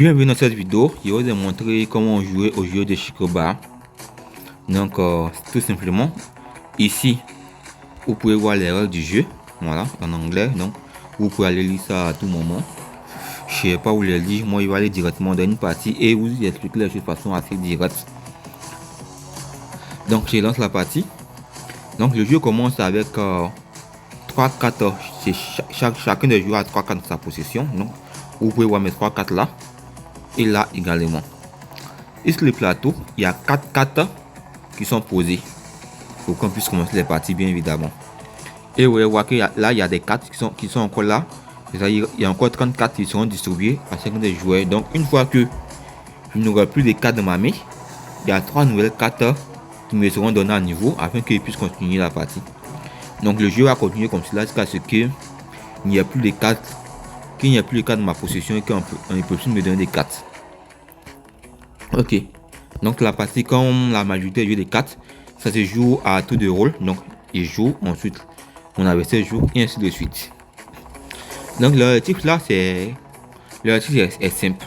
Bienvenue dans cette vidéo, je vais vous montrer comment jouer au jeu de Chico Bar. Donc tout simplement, ici vous pouvez voir les règles du jeu, voilà, en anglais. Donc vous pouvez aller lire ça à tout moment. Je sais pas où les lire, moi je vais aller directement dans une partie et vous expliquer les choses de façon assez directe. Donc je lance la partie. Donc le jeu commence avec 3 cartes, chacun des joueurs a 3 cartes dans sa possession. Donc vous pouvez voir mes 3 cartes là et là également. Et sur le plateau, il y a 4 cartes qui sont posées pour qu'on puisse commencer les parties, bien évidemment. Et vous allez voir que là il y a des cartes qui sont encore là. C'est-à-dire il y a encore 30 cartes qui seront distribuées à chacun des joueurs. Donc une fois que je n'aurai plus de cartes dans ma main, il y a 3 nouvelles cartes qui me seront données à niveau afin qu'ils puissent continuer la partie. Donc le jeu va continuer comme cela jusqu'à ce qu'il n'y ait plus de cartes, de ma possession et qu'on ne peut plus me donner des cartes. Ok, donc la partie, comme la majorité des jeux de cartes, ça se joue à tour de rôle. Donc il joue, ensuite mon adversaire joue et ainsi de suite. Donc l'objectif là est simple,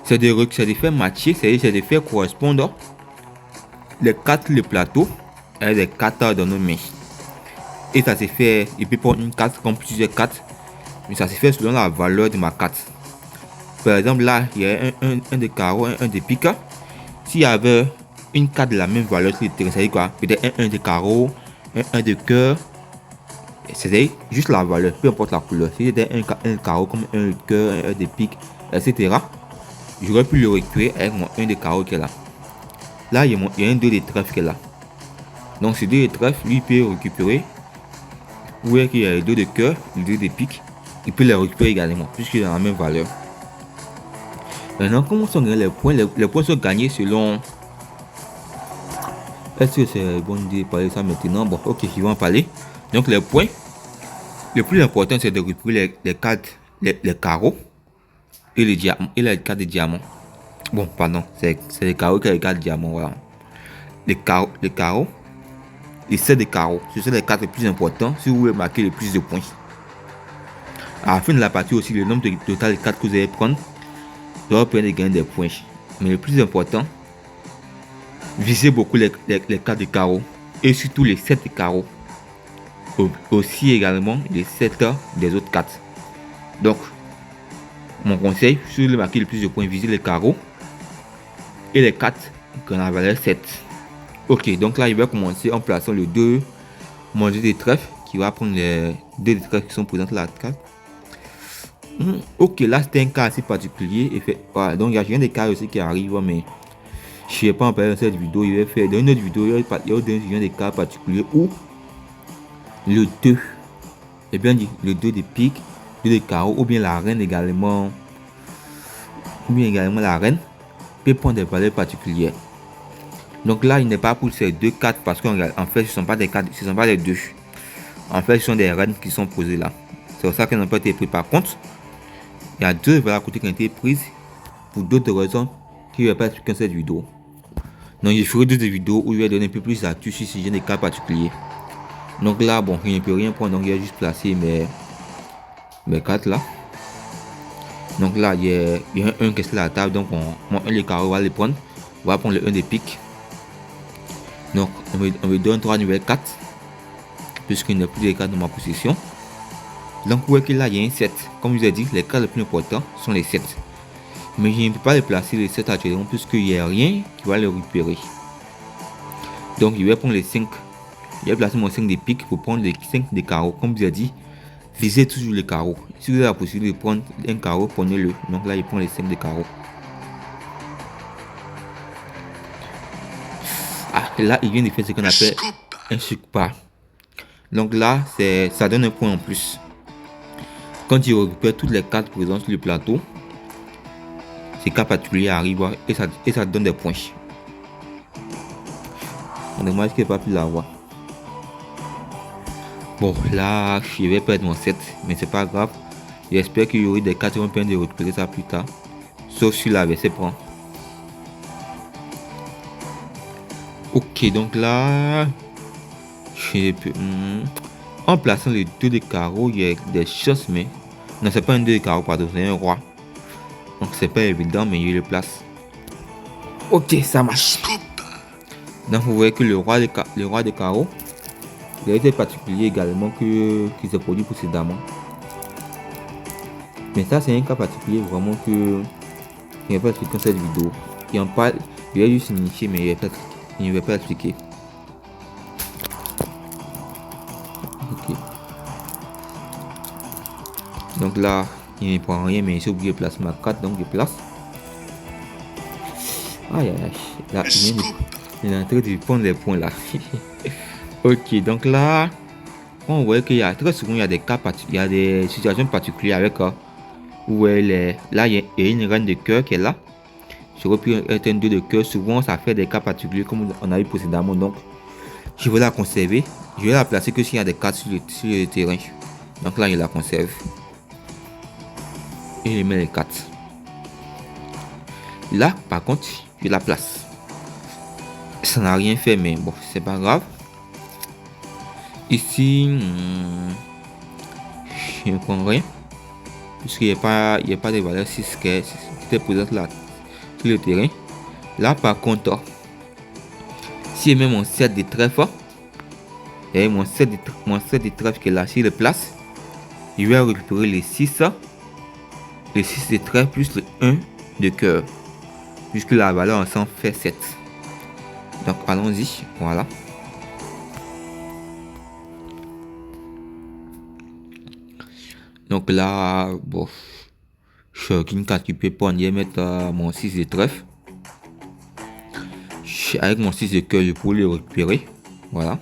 c'est de faire matcher, c'est de faire correspondre les cartes le plateau avec les cartes dans nos mains. Et ça se fait, il peut prendre une carte comme plusieurs cartes, mais ça se fait selon la valeur de ma carte. Par exemple là il y a un de carreau, un de pique. S'il y avait une carte de la même valeur sur le terrain, c'est-à-dire quoi, peut-être un de carreau, un de cœur, c'est juste la valeur, peu importe la couleur. Si c'était un carreau comme un de cœur, un de pique, etc., j'aurais pu le récupérer avec mon 1 de carreau qui est là. Là il y a un 2 de trèfle qui est là. Donc ce 2 de trèfle, lui il peut récupérer. Vous voyez qu'il y a les 2 de cœur, les 2 de pique, il peut les récupérer également puisqu'il a la même valeur. Maintenant, comment sont gagnés les points? Les points sont gagnés selon... Est-ce que c'est bon de parler ça maintenant? Bon, ok, je vais en parler. Donc les points, le plus important c'est de récupérer les cartes, les carreaux et les diamants et les cartes de diamants. Bon, pardon, c'est les carreaux qui sont les cartes de diamants, voilà. Les carreaux, les 7 de carreaux, ce sont les cartes les plus importantes si vous voulez marquer le plus de points. À la fin de la partie aussi, le nombre total de cartes que vous allez prendre doit permettre de gagner des points. Mais le plus important, visez beaucoup les cartes de carreaux et surtout les 7 de carreaux. Aussi également les 7 des autres cartes. Donc, mon conseil, si vous voulez marquer le plus de points, visez les carreaux et les cartes qui ont la valeur 7. Ok, donc là, il va commencer en plaçant le 2, mon 2 de trèfle qui va prendre les 2 de trèfle qui sont présents sur la carte. Ok, là c'était un cas assez particulier. Et voilà, donc il y a des cas aussi qui arrivent, mais je ne sais pas en parler dans cette vidéo. Il va faire dans une autre vidéo, il y a des cas particuliers où le 2, et bien dit, le 2 de pique, 2 de carreau, ou bien la reine également, la reine peut prendre des valeurs particulières. Donc là, il n'est pas pour ces 2 cartes parce qu'en fait, ce ne sont pas des cartes, ce ne sont pas les 2. En fait, ce sont des reines qui sont posées là. C'est pour ça qu'elles n'ont pas été prises. Par contre, il y a 2 valeurs côté qui ont été prises pour d'autres raisons qui ne vais pas expliquer dans cette vidéo. Donc je ferai d'autres vidéos où je vais donner un peu plus d'astuces sur ce genre de cas particuliers. Donc là, bon, je ne peux rien prendre, donc il y a juste placé mes cartes là. Donc là, il y a un 1 qui est sur la table, donc mon 1 de carreau va les prendre. On va prendre le 1 de pique. Donc on me donne 3 nouvelles cartes puisqu'il n'y a plus de cartes dans ma possession. Donc vous voyez que là il y a un 7. Comme je vous ai dit, les cartes les plus importantes sont les 7. Mais je ne peux pas les placer les 7 actuellement puisqu'il n'y a rien qui va les récupérer. Donc je vais prendre les 5. Je vais placer mon 5 de pique pour prendre les 5 de carreaux. Comme je vous ai dit, visez toujours les carreaux. Si vous avez la possibilité de prendre un carreau, prenez-le. Donc là je prends les 5 de carreaux. Ah, là il vient de faire ce qu'on appelle un scoop. Donc là ça donne un point en plus. Quand il récupère toutes les cartes présentes sur le plateau, ces cas particuliers arrivent et ça donne des points. On demande qu'il n'y a pas pu l'avoir. Bon, là, je vais perdre mon 7, mais c'est pas grave. J'espère qu'il y aura des cartes qui vont permettre de récupérer ça plus tard. Sauf si l'adversaire prend. Ok, donc là, en plaçant les 2 de carreau, il y a des chances, mais non, c'est pas un 2 de carreau, pardon, c'est un roi. Donc c'est pas évident, mais je le place. Ok, ça marche. Donc vous voyez que le roi de carreau, il a été particulier également qui s'est produit précédemment. Mais ça c'est un cas particulier vraiment que je ne vais pas expliquer dans cette vidéo. Et en parle, je vais juste initier, mais je ne vais pas expliquer. Ok. Donc là, il ne prend rien, mais j'ai oublié de placer ma carte, donc je place. Aïe aïe aïe. Là, il est en train de prendre les points là. Ok, donc là, on voit qu'il y a très souvent il y a des cas il y a des situations particulières avec où elle est. Là, il y a une reine de cœur qui est là. J'aurais pu être un 2 de cœur. Souvent, ça fait des cas particuliers comme on a eu précédemment. Donc, je vais la conserver. Je vais la placer que s'il y a des cartes sur le terrain. Donc là, je la conserve. Et je mets les cartes. Là, par contre, je la place. Ça n'a rien fait, mais bon, c'est pas grave. Ici, je ne prends rien. Puisqu'il n'y a pas de valeur 6 qui était présente là sur le terrain. Là, par contre, si je mets mon 7 de trèfle, et mon 7 de trèfle qui est là, si je le place, je vais récupérer les 6 de trèfle plus le 1 de cœur. Puisque la valeur ensemble fait 7. Donc allons-y, voilà. Donc là, bon, je suis une carte qui peut prendre et mettre mon 6 de trèfle. Avec mon 6 de cœur, je peux le récupérer. Voilà.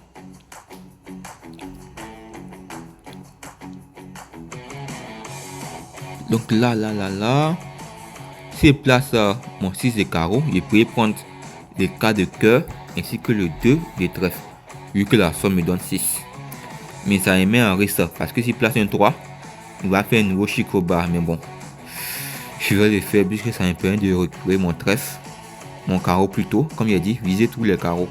Donc là, si je place mon 6 de carreau, je peux prendre les 4 de cœur ainsi que le 2 de trèfle. Vu que la somme me donne 6. Mais ça émet un risque parce que si je place un 3, il va faire un nouveau chiffre bas. Mais bon, je vais le faire puisque ça me permet de récupérer mon trèfle, mon carreau plutôt. Comme il a dit, viser tous les carreaux.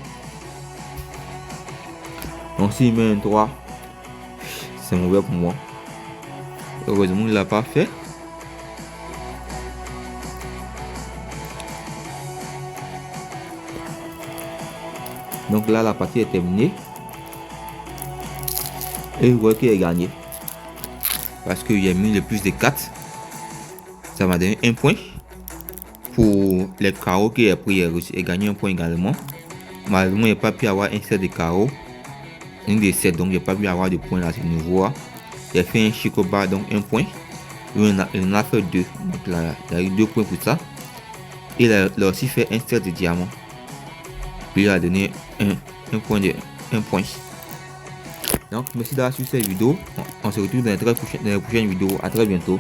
Donc s'il met un 3, c'est mauvais pour moi. Heureusement, il ne l'a pas fait. Donc là, la partie est terminée. Et vous voyez qu'il a gagné. Parce qu'il a mis le plus de 4. Ça m'a donné un point. Pour les carreaux qu'il a pris, il a gagné un point également. Malheureusement, il n'a pas pu avoir un set de carreaux. Une des 7, donc il n'a pas pu avoir de points à ce niveau. Il a fait un chicoba, donc un point. Il en a fait 2. Donc là, il a eu 2 points pour ça. Et il a aussi fait un set de diamants. Puis il a donné un point. Donc merci d'avoir suivi cette vidéo. On se retrouve dans les prochaines vidéos. À très bientôt.